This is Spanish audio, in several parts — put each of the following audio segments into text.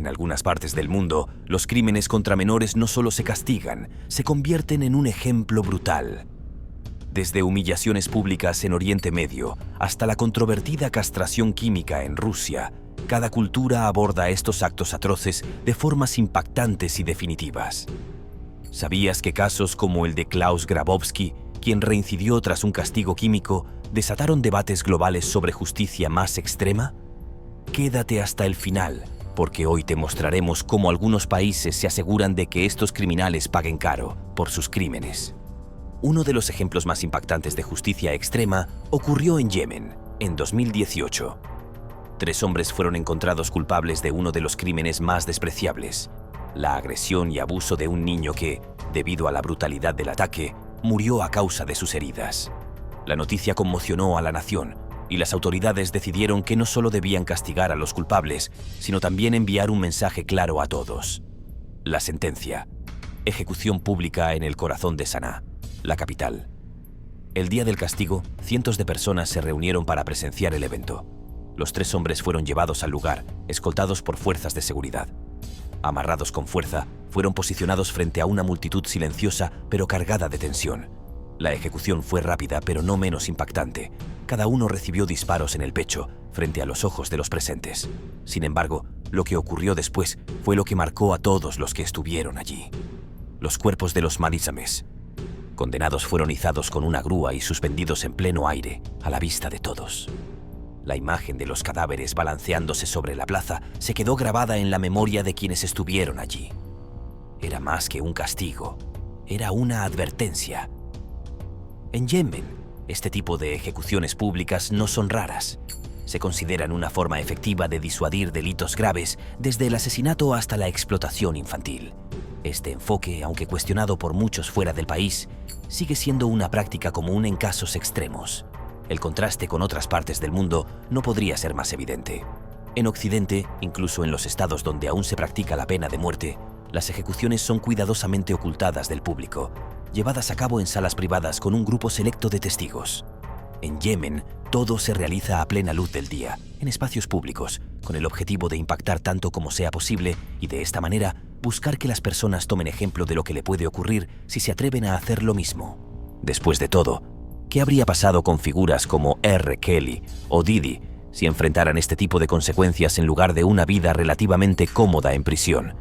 En algunas partes del mundo, los crímenes contra menores no solo se castigan, se convierten en un ejemplo brutal. Desde humillaciones públicas en Oriente Medio hasta la controvertida castración química en Rusia, cada cultura aborda estos actos atroces de formas impactantes y definitivas. ¿Sabías que casos como el de Klaus Grabowski, quien reincidió tras un castigo químico, desataron debates globales sobre justicia más extrema? Quédate hasta el final, porque hoy te mostraremos cómo algunos países se aseguran de que estos criminales paguen caro por sus crímenes. Uno de los ejemplos más impactantes de justicia extrema ocurrió en Yemen, en 2018. 3 hombres fueron encontrados culpables de uno de los crímenes más despreciables, la agresión y abuso de un niño que, debido a la brutalidad del ataque, murió a causa de sus heridas. La noticia conmocionó a la nación y las autoridades decidieron que no solo debían castigar a los culpables, sino también enviar un mensaje claro a todos. La sentencia: ejecución pública en el corazón de Saná, la capital. El día del castigo, cientos de personas se reunieron para presenciar el evento. Los 3 hombres fueron llevados al lugar, escoltados por fuerzas de seguridad. Amarrados con fuerza, fueron posicionados frente a una multitud silenciosa pero cargada de tensión. La ejecución fue rápida pero no menos impactante. Cada uno recibió disparos en el pecho, frente a los ojos de los presentes. Sin embargo, lo que ocurrió después fue lo que marcó a todos los que estuvieron allí. Los cuerpos de los malísames condenados fueron izados con una grúa y suspendidos en pleno aire, a la vista de todos. La imagen de los cadáveres balanceándose sobre la plaza se quedó grabada en la memoria de quienes estuvieron allí. Era más que un castigo, era una advertencia. En Yemen, este tipo de ejecuciones públicas no son raras. Se consideran una forma efectiva de disuadir delitos graves, desde el asesinato hasta la explotación infantil. Este enfoque, aunque cuestionado por muchos fuera del país, sigue siendo una práctica común en casos extremos. El contraste con otras partes del mundo no podría ser más evidente. En Occidente, incluso en los estados donde aún se practica la pena de muerte, las ejecuciones son cuidadosamente ocultadas del público, llevadas a cabo en salas privadas con un grupo selecto de testigos. En Yemen, todo se realiza a plena luz del día, en espacios públicos, con el objetivo de impactar tanto como sea posible y de esta manera buscar que las personas tomen ejemplo de lo que le puede ocurrir si se atreven a hacer lo mismo. Después de todo, ¿qué habría pasado con figuras como R. Kelly o Didi si enfrentaran este tipo de consecuencias en lugar de una vida relativamente cómoda en prisión?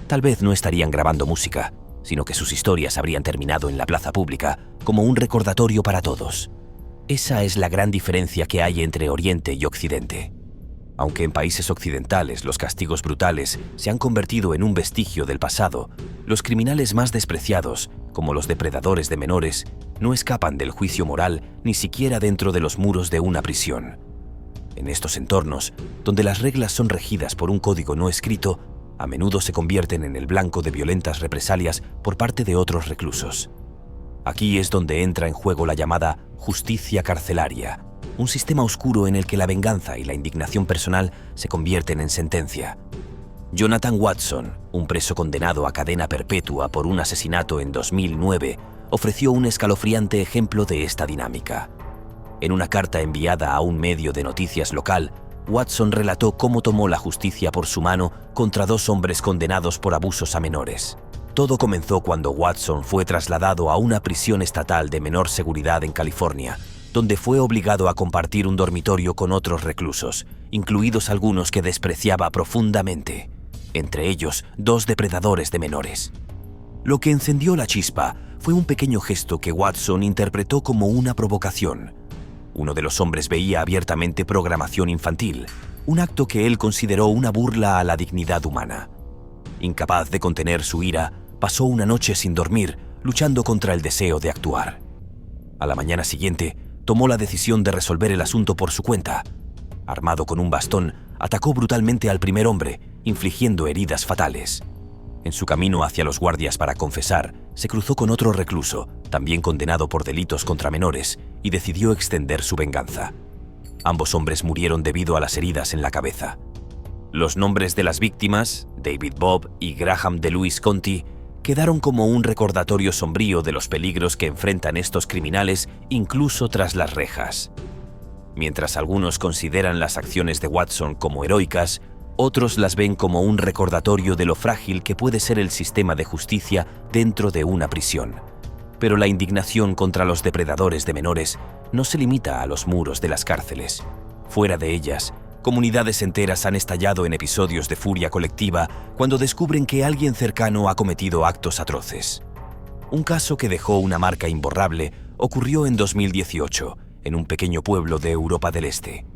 Tal vez no estarían grabando música, sino que sus historias habrían terminado en la plaza pública como un recordatorio para todos. Esa es la gran diferencia que hay entre Oriente y Occidente. Aunque en países occidentales los castigos brutales se han convertido en un vestigio del pasado, los criminales más despreciados, como los depredadores de menores, no escapan del juicio moral ni siquiera dentro de los muros de una prisión. En estos entornos, donde las reglas son regidas por un código no escrito, a menudo se convierten en el blanco de violentas represalias por parte de otros reclusos. Aquí es donde entra en juego la llamada justicia carcelaria, un sistema oscuro en el que la venganza y la indignación personal se convierten en sentencia. Jonathan Watson, un preso condenado a cadena perpetua por un asesinato en 2009, ofreció un escalofriante ejemplo de esta dinámica. En una carta enviada a un medio de noticias local, Watson relató cómo tomó la justicia por su mano contra 2 hombres condenados por abusos a menores. Todo comenzó cuando Watson fue trasladado a una prisión estatal de menor seguridad en California, donde fue obligado a compartir un dormitorio con otros reclusos, incluidos algunos que despreciaba profundamente, entre ellos 2 depredadores de menores. Lo que encendió la chispa fue un pequeño gesto que Watson interpretó como una provocación. Uno de los hombres veía abiertamente programación infantil, un acto que él consideró una burla a la dignidad humana. Incapaz de contener su ira, pasó una noche sin dormir, luchando contra el deseo de actuar. A la mañana siguiente, tomó la decisión de resolver el asunto por su cuenta. Armado con un bastón, atacó brutalmente al primer hombre, infligiendo heridas fatales. En su camino hacia los guardias para confesar, se cruzó con otro recluso, también condenado por delitos contra menores, y decidió extender su venganza. Ambos hombres murieron debido a las heridas en la cabeza. Los nombres de las víctimas, David Bobb y Graham DeLuis Conti, quedaron como un recordatorio sombrío de los peligros que enfrentan estos criminales incluso tras las rejas. Mientras algunos consideran las acciones de Watson como heroicas, Otros las ven como un recordatorio de lo frágil que puede ser el sistema de justicia dentro de una prisión. Pero la indignación contra los depredadores de menores no se limita a los muros de las cárceles. Fuera de ellas, comunidades enteras han estallado en episodios de furia colectiva cuando descubren que alguien cercano ha cometido actos atroces. Un caso que dejó una marca imborrable ocurrió en 2018, en un pequeño pueblo de Europa del Este.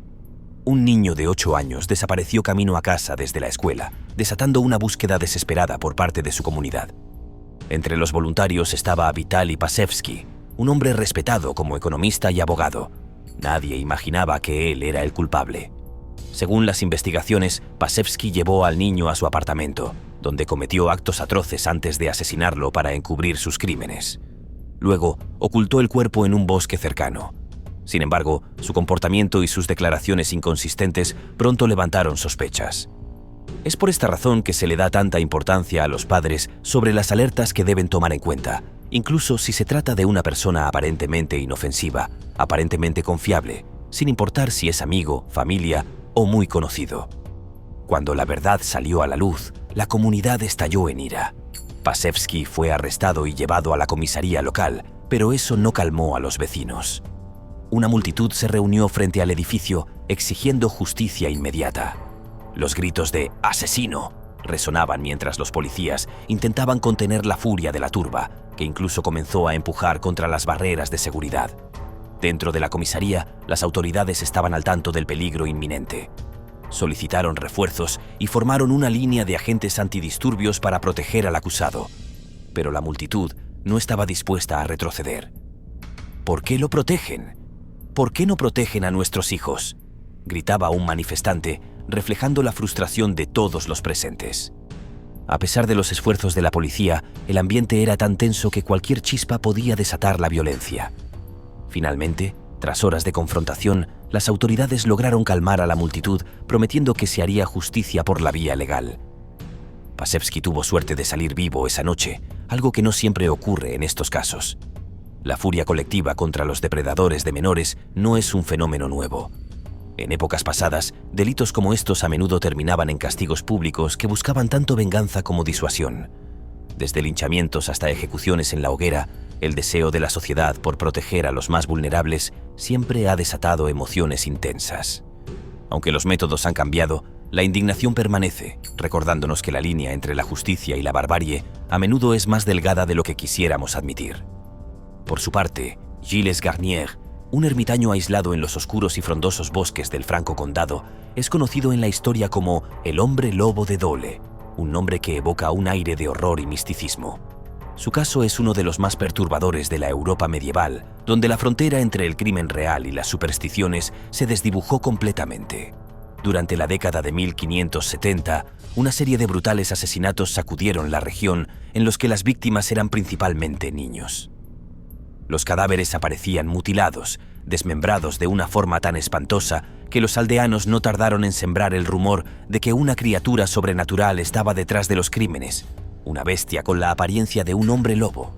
Un niño de 8 años desapareció camino a casa desde la escuela, desatando una búsqueda desesperada por parte de su comunidad. Entre los voluntarios estaba Vitaly Pasevsky, un hombre respetado como economista y abogado. Nadie imaginaba que él era el culpable. Según las investigaciones, Pasevsky llevó al niño a su apartamento, donde cometió actos atroces antes de asesinarlo para encubrir sus crímenes. Luego, ocultó el cuerpo en un bosque cercano. Sin embargo, su comportamiento y sus declaraciones inconsistentes pronto levantaron sospechas. Es por esta razón que se le da tanta importancia a los padres sobre las alertas que deben tomar en cuenta, incluso si se trata de una persona aparentemente inofensiva, aparentemente confiable, sin importar si es amigo, familia o muy conocido. Cuando la verdad salió a la luz, la comunidad estalló en ira. Pasevsky fue arrestado y llevado a la comisaría local, pero eso no calmó a los vecinos. Una multitud se reunió frente al edificio exigiendo justicia inmediata. Los gritos de ¡asesino! Resonaban mientras los policías intentaban contener la furia de la turba, que incluso comenzó a empujar contra las barreras de seguridad. Dentro de la comisaría, las autoridades estaban al tanto del peligro inminente. Solicitaron refuerzos y formaron una línea de agentes antidisturbios para proteger al acusado. Pero la multitud no estaba dispuesta a retroceder. ¿Por qué lo protegen? ¿Por qué no protegen a nuestros hijos?, gritaba un manifestante, reflejando la frustración de todos los presentes. A pesar de los esfuerzos de la policía, el ambiente era tan tenso que cualquier chispa podía desatar la violencia. Finalmente, tras horas de confrontación, las autoridades lograron calmar a la multitud, prometiendo que se haría justicia por la vía legal. Pasevsky tuvo suerte de salir vivo esa noche, algo que no siempre ocurre en estos casos. La furia colectiva contra los depredadores de menores no es un fenómeno nuevo. En épocas pasadas, delitos como estos a menudo terminaban en castigos públicos que buscaban tanto venganza como disuasión. Desde linchamientos hasta ejecuciones en la hoguera, el deseo de la sociedad por proteger a los más vulnerables siempre ha desatado emociones intensas. Aunque los métodos han cambiado, la indignación permanece, recordándonos que la línea entre la justicia y la barbarie a menudo es más delgada de lo que quisiéramos admitir. Por su parte, Gilles Garnier, un ermitaño aislado en los oscuros y frondosos bosques del Franco Condado, es conocido en la historia como el hombre lobo de Dole, un nombre que evoca un aire de horror y misticismo. Su caso es uno de los más perturbadores de la Europa medieval, donde la frontera entre el crimen real y las supersticiones se desdibujó completamente. Durante la década de 1570, una serie de brutales asesinatos sacudieron la región en los que las víctimas eran principalmente niños. Los cadáveres aparecían mutilados, desmembrados de una forma tan espantosa que los aldeanos no tardaron en sembrar el rumor de que una criatura sobrenatural estaba detrás de los crímenes, una bestia con la apariencia de un hombre lobo.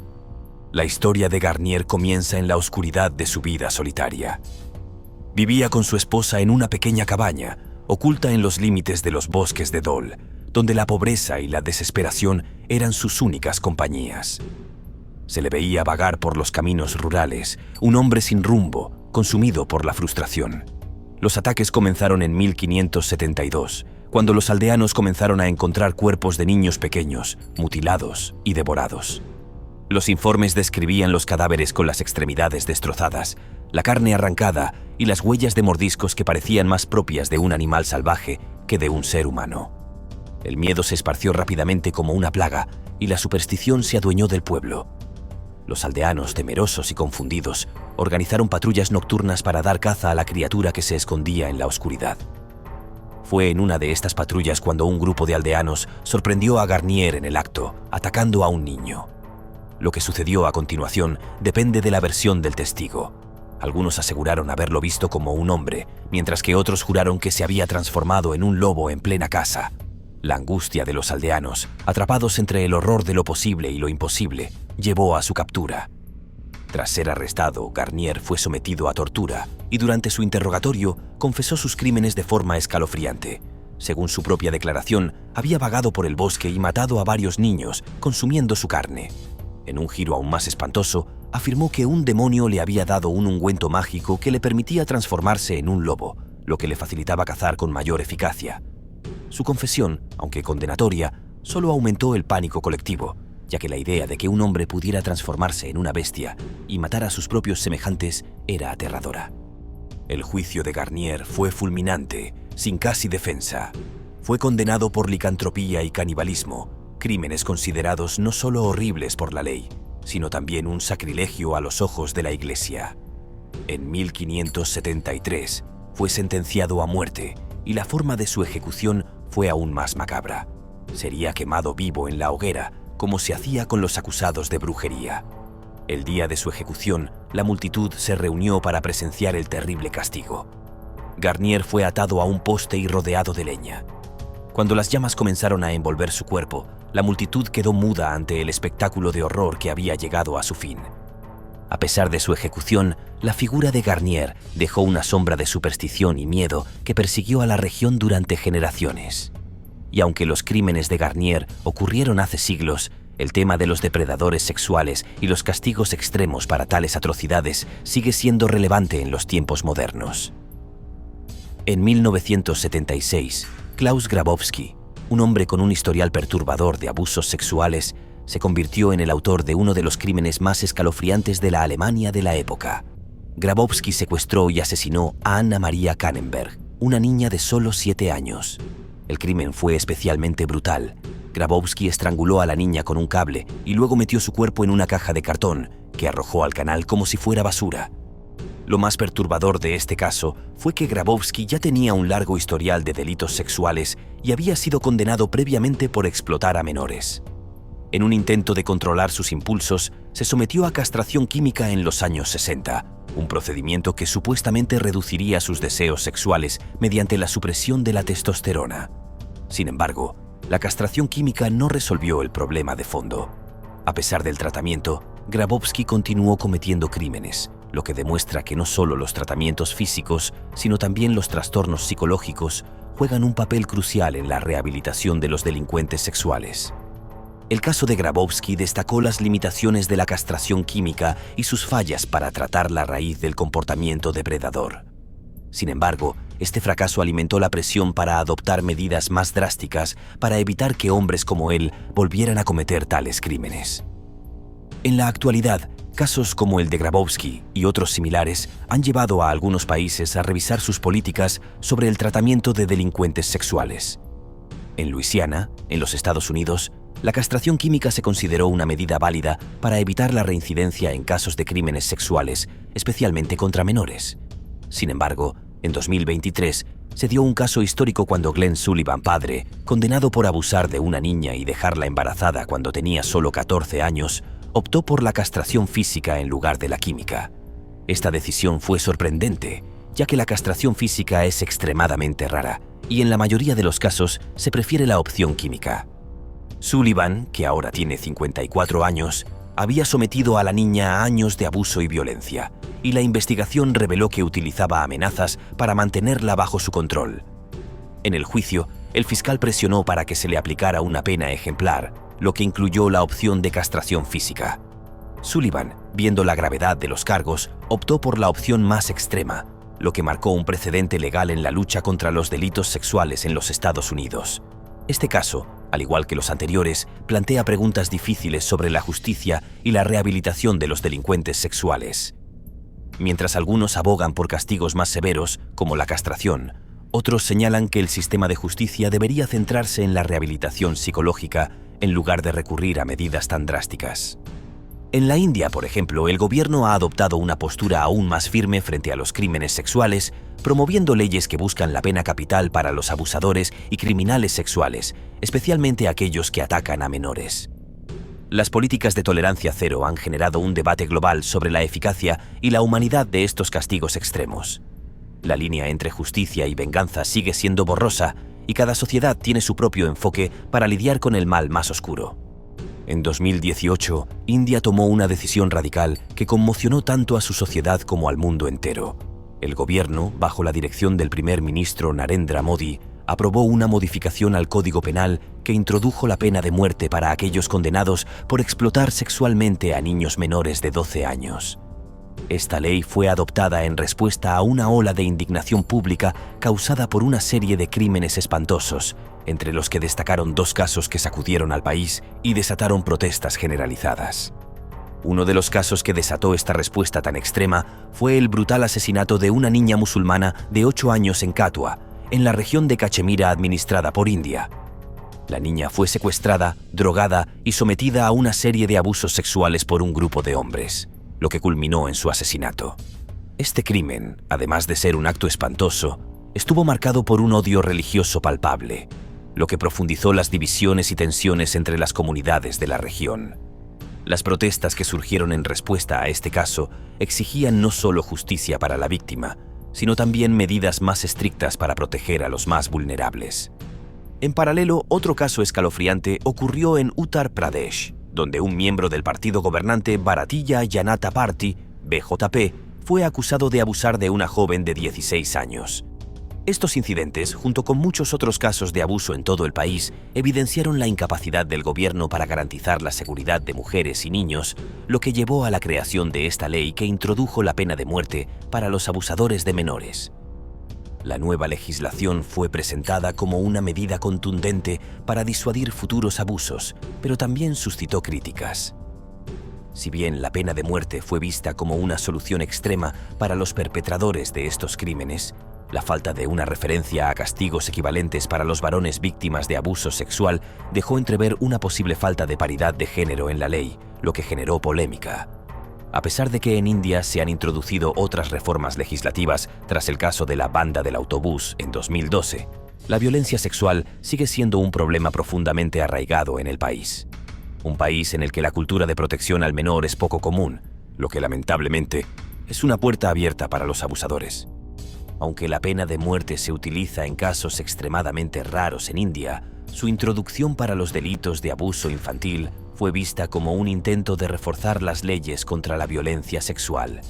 La historia de Garnier comienza en la oscuridad de su vida solitaria. Vivía con su esposa en una pequeña cabaña, oculta en los límites de los bosques de Dole, donde la pobreza y la desesperación eran sus únicas compañías. Se le veía vagar por los caminos rurales, un hombre sin rumbo, consumido por la frustración. Los ataques comenzaron en 1572, cuando los aldeanos comenzaron a encontrar cuerpos de niños pequeños, mutilados y devorados. Los informes describían los cadáveres con las extremidades destrozadas, la carne arrancada y las huellas de mordiscos que parecían más propias de un animal salvaje que de un ser humano. El miedo se esparció rápidamente como una plaga y la superstición se adueñó del pueblo. Los aldeanos, temerosos y confundidos, organizaron patrullas nocturnas para dar caza a la criatura que se escondía en la oscuridad. Fue en una de estas patrullas cuando un grupo de aldeanos sorprendió a Garnier en el acto, atacando a un niño. Lo que sucedió a continuación depende de la versión del testigo. Algunos aseguraron haberlo visto como un hombre, mientras que otros juraron que se había transformado en un lobo en plena casa. La angustia de los aldeanos, atrapados entre el horror de lo posible y lo imposible, llevó a su captura. Tras ser arrestado, Garnier fue sometido a tortura y durante su interrogatorio confesó sus crímenes de forma escalofriante. Según su propia declaración, había vagado por el bosque y matado a varios niños, consumiendo su carne. En un giro aún más espantoso, afirmó que un demonio le había dado un ungüento mágico que le permitía transformarse en un lobo, lo que le facilitaba cazar con mayor eficacia. Su confesión, aunque condenatoria, solo aumentó el pánico colectivo, ya que la idea de que un hombre pudiera transformarse en una bestia y matar a sus propios semejantes era aterradora. El juicio de Garnier fue fulminante, sin casi defensa. Fue condenado por licantropía y canibalismo, crímenes considerados no solo horribles por la ley, sino también un sacrilegio a los ojos de la Iglesia. En 1573 fue sentenciado a muerte y la forma de su ejecución fue aún más macabra. Sería quemado vivo en la hoguera, como se hacía con los acusados de brujería. El día de su ejecución, la multitud se reunió para presenciar el terrible castigo. Garnier fue atado a un poste y rodeado de leña. Cuando las llamas comenzaron a envolver su cuerpo, la multitud quedó muda ante el espectáculo de horror que había llegado a su fin. A pesar de su ejecución, la figura de Garnier dejó una sombra de superstición y miedo que persiguió a la región durante generaciones. Y aunque los crímenes de Garnier ocurrieron hace siglos, el tema de los depredadores sexuales y los castigos extremos para tales atrocidades sigue siendo relevante en los tiempos modernos. En 1976, Klaus Grabowski, un hombre con un historial perturbador de abusos sexuales, se convirtió en el autor de uno de los crímenes más escalofriantes de la Alemania de la época. Grabowski secuestró y asesinó a Anna Maria Kannenberg, una niña de solo 7 años. El crimen fue especialmente brutal. Grabowski estranguló a la niña con un cable y luego metió su cuerpo en una caja de cartón, que arrojó al canal como si fuera basura. Lo más perturbador de este caso fue que Grabowski ya tenía un largo historial de delitos sexuales y había sido condenado previamente por explotar a menores. En un intento de controlar sus impulsos, se sometió a castración química en los años 60, un procedimiento que supuestamente reduciría sus deseos sexuales mediante la supresión de la testosterona. Sin embargo, la castración química no resolvió el problema de fondo. A pesar del tratamiento, Grabowski continuó cometiendo crímenes, lo que demuestra que no solo los tratamientos físicos, sino también los trastornos psicológicos juegan un papel crucial en la rehabilitación de los delincuentes sexuales. El caso de Grabowski destacó las limitaciones de la castración química y sus fallas para tratar la raíz del comportamiento depredador. Sin embargo, este fracaso alimentó la presión para adoptar medidas más drásticas para evitar que hombres como él volvieran a cometer tales crímenes. En la actualidad, casos como el de Grabowski y otros similares han llevado a algunos países a revisar sus políticas sobre el tratamiento de delincuentes sexuales. En Luisiana, en los Estados Unidos, la castración química se consideró una medida válida para evitar la reincidencia en casos de crímenes sexuales, especialmente contra menores. Sin embargo, en 2023 se dio un caso histórico cuando Glenn Sullivan, padre, condenado por abusar de una niña y dejarla embarazada cuando tenía solo 14 años, optó por la castración física en lugar de la química. Esta decisión fue sorprendente, ya que la castración física es extremadamente rara y en la mayoría de los casos se prefiere la opción química. Sullivan, que ahora tiene 54 años, había sometido a la niña a años de abuso y violencia, y la investigación reveló que utilizaba amenazas para mantenerla bajo su control. En el juicio, el fiscal presionó para que se le aplicara una pena ejemplar, lo que incluyó la opción de castración física. Sullivan, viendo la gravedad de los cargos, optó por la opción más extrema, lo que marcó un precedente legal en la lucha contra los delitos sexuales en los Estados Unidos. Este caso, al igual que los anteriores, plantea preguntas difíciles sobre la justicia y la rehabilitación de los delincuentes sexuales. Mientras algunos abogan por castigos más severos, como la castración, otros señalan que el sistema de justicia debería centrarse en la rehabilitación psicológica en lugar de recurrir a medidas tan drásticas. En la India, por ejemplo, el gobierno ha adoptado una postura aún más firme frente a los crímenes sexuales, promoviendo leyes que buscan la pena capital para los abusadores y criminales sexuales, especialmente aquellos que atacan a menores. Las políticas de tolerancia cero han generado un debate global sobre la eficacia y la humanidad de estos castigos extremos. La línea entre justicia y venganza sigue siendo borrosa y cada sociedad tiene su propio enfoque para lidiar con el mal más oscuro. En 2018, India tomó una decisión radical que conmocionó tanto a su sociedad como al mundo entero. El gobierno, bajo la dirección del primer ministro Narendra Modi, aprobó una modificación al Código Penal que introdujo la pena de muerte para aquellos condenados por explotar sexualmente a niños menores de 12 años. Esta ley fue adoptada en respuesta a una ola de indignación pública causada por una serie de crímenes espantosos, entre los que destacaron 2 casos que sacudieron al país y desataron protestas generalizadas. Uno de los casos que desató esta respuesta tan extrema fue el brutal asesinato de una niña musulmana de 8 años en Kathua, en la región de Cachemira administrada por India. La niña fue secuestrada, drogada y sometida a una serie de abusos sexuales por un grupo de hombres, lo que culminó en su asesinato. Este crimen, además de ser un acto espantoso, estuvo marcado por un odio religioso palpable, lo que profundizó las divisiones y tensiones entre las comunidades de la región. Las protestas que surgieron en respuesta a este caso exigían no solo justicia para la víctima, sino también medidas más estrictas para proteger a los más vulnerables. En paralelo, otro caso escalofriante ocurrió en Uttar Pradesh, donde un miembro del partido gobernante Bharatiya Janata Party, BJP, fue acusado de abusar de una joven de 16 años. Estos incidentes, junto con muchos otros casos de abuso en todo el país, evidenciaron la incapacidad del gobierno para garantizar la seguridad de mujeres y niños, lo que llevó a la creación de esta ley que introdujo la pena de muerte para los abusadores de menores. La nueva legislación fue presentada como una medida contundente para disuadir futuros abusos, pero también suscitó críticas. Si bien la pena de muerte fue vista como una solución extrema para los perpetradores de estos crímenes, la falta de una referencia a castigos equivalentes para los varones víctimas de abuso sexual dejó entrever una posible falta de paridad de género en la ley, lo que generó polémica. A pesar de que en India se han introducido otras reformas legislativas tras el caso de la banda del autobús en 2012, la violencia sexual sigue siendo un problema profundamente arraigado en el país. Un país en el que la cultura de protección al menor es poco común, lo que lamentablemente es una puerta abierta para los abusadores. Aunque la pena de muerte se utiliza en casos extremadamente raros en India, su introducción para los delitos de abuso infantil fue vista como un intento de reforzar las leyes contra la violencia sexual.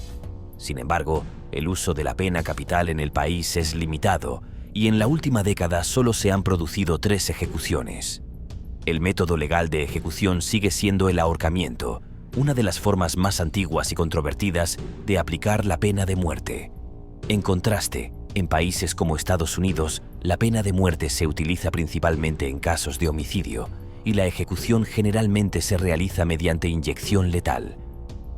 Sin embargo, el uso de la pena capital en el país es limitado y en la última década solo se han producido 3 ejecuciones. El método legal de ejecución sigue siendo el ahorcamiento, una de las formas más antiguas y controvertidas de aplicar la pena de muerte. En contraste, en países como Estados Unidos, la pena de muerte se utiliza principalmente en casos de homicidio y la ejecución generalmente se realiza mediante inyección letal.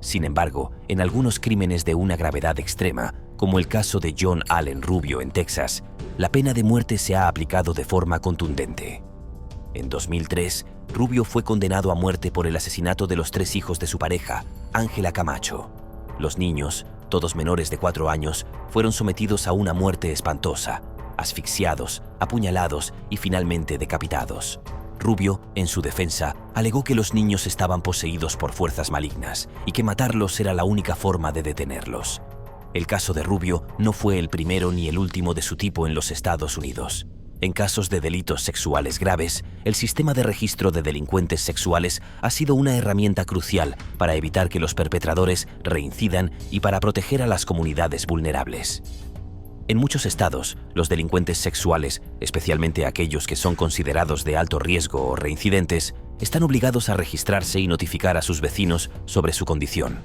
Sin embargo, en algunos crímenes de una gravedad extrema, como el caso de John Allen Rubio en Texas, la pena de muerte se ha aplicado de forma contundente. En 2003, Rubio fue condenado a muerte por el asesinato de los 3 hijos de su pareja, Ángela Camacho. Los niños, todos menores de 4 años, fueron sometidos a una muerte espantosa, asfixiados, apuñalados y finalmente decapitados. Rubio, en su defensa, alegó que los niños estaban poseídos por fuerzas malignas y que matarlos era la única forma de detenerlos. El caso de Rubio no fue el primero ni el último de su tipo en los Estados Unidos. En casos de delitos sexuales graves, el sistema de registro de delincuentes sexuales ha sido una herramienta crucial para evitar que los perpetradores reincidan y para proteger a las comunidades vulnerables. En muchos estados, los delincuentes sexuales, especialmente aquellos que son considerados de alto riesgo o reincidentes, están obligados a registrarse y notificar a sus vecinos sobre su condición.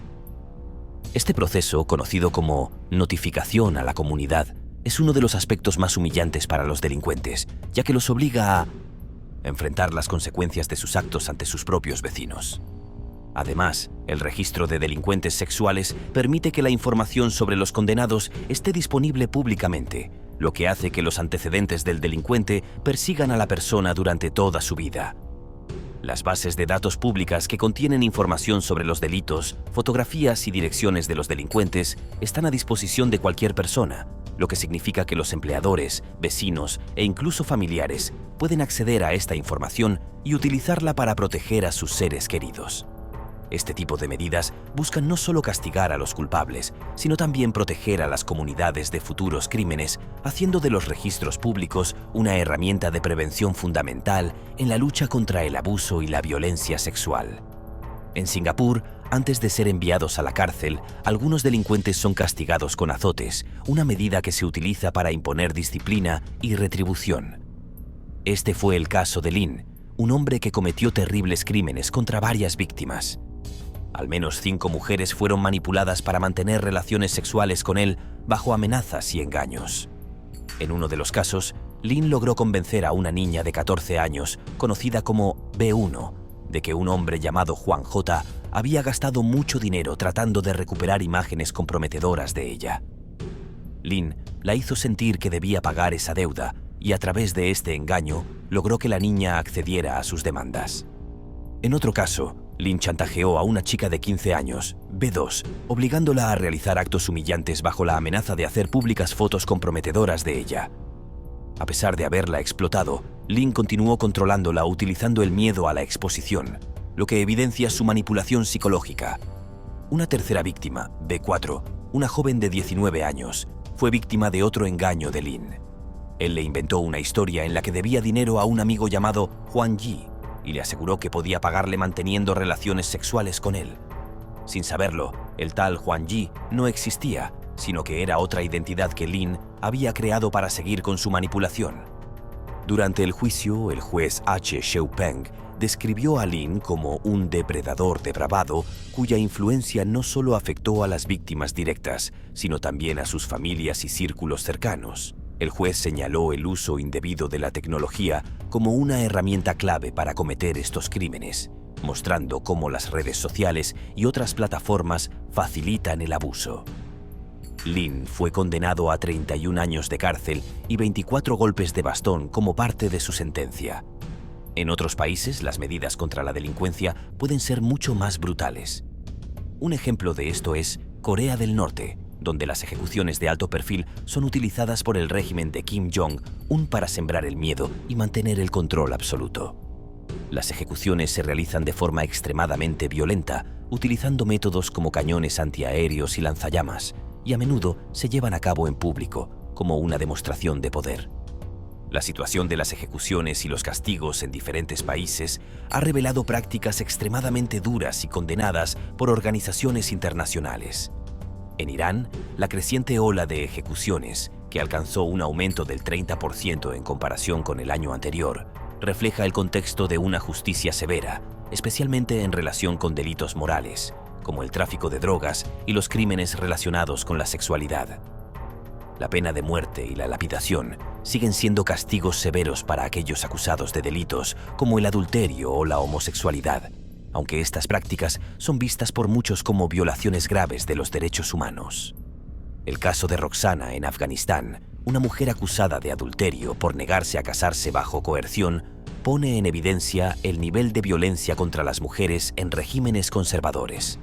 Este proceso, conocido como notificación a la comunidad, es uno de los aspectos más humillantes para los delincuentes, ya que los obliga a enfrentar las consecuencias de sus actos ante sus propios vecinos. Además, el registro de delincuentes sexuales permite que la información sobre los condenados esté disponible públicamente, lo que hace que los antecedentes del delincuente persigan a la persona durante toda su vida. Las bases de datos públicas que contienen información sobre los delitos, fotografías y direcciones de los delincuentes están a disposición de cualquier persona, lo que significa que los empleadores, vecinos e incluso familiares pueden acceder a esta información y utilizarla para proteger a sus seres queridos. Este tipo de medidas buscan no solo castigar a los culpables, sino también proteger a las comunidades de futuros crímenes, haciendo de los registros públicos una herramienta de prevención fundamental en la lucha contra el abuso y la violencia sexual. En Singapur, antes de ser enviados a la cárcel, algunos delincuentes son castigados con azotes, una medida que se utiliza para imponer disciplina y retribución. Este fue el caso de Lin, un hombre que cometió terribles crímenes contra varias víctimas. Al menos 5 mujeres fueron manipuladas para mantener relaciones sexuales con él bajo amenazas y engaños. En uno de los casos, Lin logró convencer a una niña de 14 años, conocida como B1, de que un hombre llamado Juan J. había gastado mucho dinero tratando de recuperar imágenes comprometedoras de ella. Lin la hizo sentir que debía pagar esa deuda y a través de este engaño logró que la niña accediera a sus demandas. En otro caso, Lin chantajeó a una chica de 15 años, B2, obligándola a realizar actos humillantes bajo la amenaza de hacer públicas fotos comprometedoras de ella. A pesar de haberla explotado, Lin continuó controlándola utilizando el miedo a la exposición, lo que evidencia su manipulación psicológica. Una tercera víctima, B4, una joven de 19 años, fue víctima de otro engaño de Lin. Él le inventó una historia en la que debía dinero a un amigo llamado Juan Yi y le aseguró que podía pagarle manteniendo relaciones sexuales con él. Sin saberlo, el tal Juan Yi no existía, sino que era otra identidad que Lin había creado para seguir con su manipulación. Durante el juicio, el juez H. Xiaopeng describió a Lin como un depredador depravado cuya influencia no solo afectó a las víctimas directas, sino también a sus familias y círculos cercanos. El juez señaló el uso indebido de la tecnología como una herramienta clave para cometer estos crímenes, mostrando cómo las redes sociales y otras plataformas facilitan el abuso. Lin fue condenado a 31 años de cárcel y 24 golpes de bastón como parte de su sentencia. En otros países, las medidas contra la delincuencia pueden ser mucho más brutales. Un ejemplo de esto es Corea del Norte, donde las ejecuciones de alto perfil son utilizadas por el régimen de Kim Jong-un para sembrar el miedo y mantener el control absoluto. Las ejecuciones se realizan de forma extremadamente violenta, utilizando métodos como cañones antiaéreos y lanzallamas, y a menudo se llevan a cabo en público, como una demostración de poder. La situación de las ejecuciones y los castigos en diferentes países ha revelado prácticas extremadamente duras y condenadas por organizaciones internacionales. En Irán, la creciente ola de ejecuciones, que alcanzó un aumento del 30% en comparación con el año anterior, refleja el contexto de una justicia severa, especialmente en relación con delitos morales, como el tráfico de drogas y los crímenes relacionados con la sexualidad. La pena de muerte y la lapidación siguen siendo castigos severos para aquellos acusados de delitos como el adulterio o la homosexualidad, aunque estas prácticas son vistas por muchos como violaciones graves de los derechos humanos. El caso de Roxana en Afganistán, una mujer acusada de adulterio por negarse a casarse bajo coerción, pone en evidencia el nivel de violencia contra las mujeres en regímenes conservadores.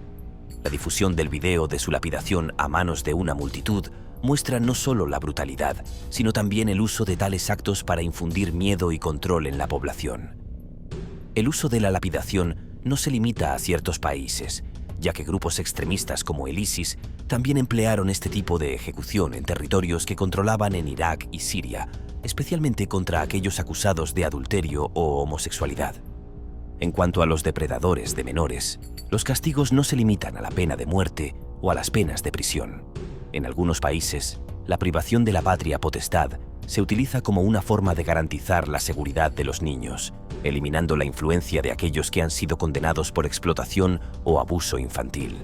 La difusión del video de su lapidación a manos de una multitud muestra no solo la brutalidad, sino también el uso de tales actos para infundir miedo y control en la población. El uso de la lapidación no se limita a ciertos países, ya que grupos extremistas como el ISIS también emplearon este tipo de ejecución en territorios que controlaban en Irak y Siria, especialmente contra aquellos acusados de adulterio o homosexualidad. En cuanto a los depredadores de menores, los castigos no se limitan a la pena de muerte o a las penas de prisión. En algunos países, la privación de la patria potestad se utiliza como una forma de garantizar la seguridad de los niños, eliminando la influencia de aquellos que han sido condenados por explotación o abuso infantil.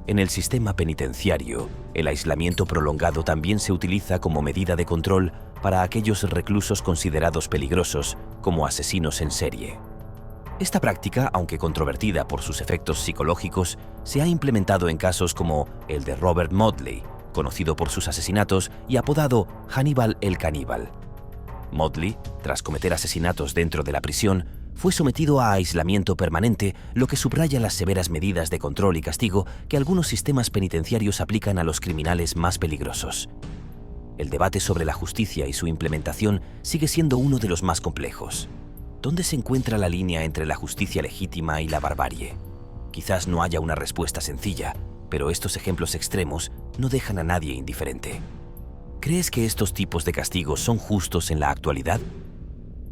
En el sistema penitenciario, el aislamiento prolongado también se utiliza como medida de control para aquellos reclusos considerados peligrosos, como asesinos en serie. Esta práctica, aunque controvertida por sus efectos psicológicos, se ha implementado en casos como el de Robert Motley, conocido por sus asesinatos y apodado Hannibal el Caníbal. Motley, tras cometer asesinatos dentro de la prisión, fue sometido a aislamiento permanente, lo que subraya las severas medidas de control y castigo que algunos sistemas penitenciarios aplican a los criminales más peligrosos. El debate sobre la justicia y su implementación sigue siendo uno de los más complejos. ¿Dónde se encuentra la línea entre la justicia legítima y la barbarie? Quizás no haya una respuesta sencilla, pero estos ejemplos extremos no dejan a nadie indiferente. ¿Crees que estos tipos de castigos son justos en la actualidad?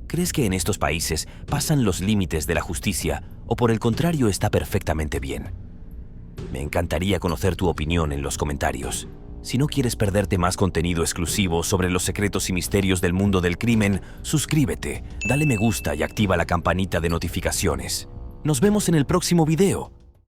¿Crees que en estos países pasan los límites de la justicia o por el contrario está perfectamente bien? Me encantaría conocer tu opinión en los comentarios. Si no quieres perderte más contenido exclusivo sobre los secretos y misterios del mundo del crimen, suscríbete, dale me gusta y activa la campanita de notificaciones. Nos vemos en el próximo video.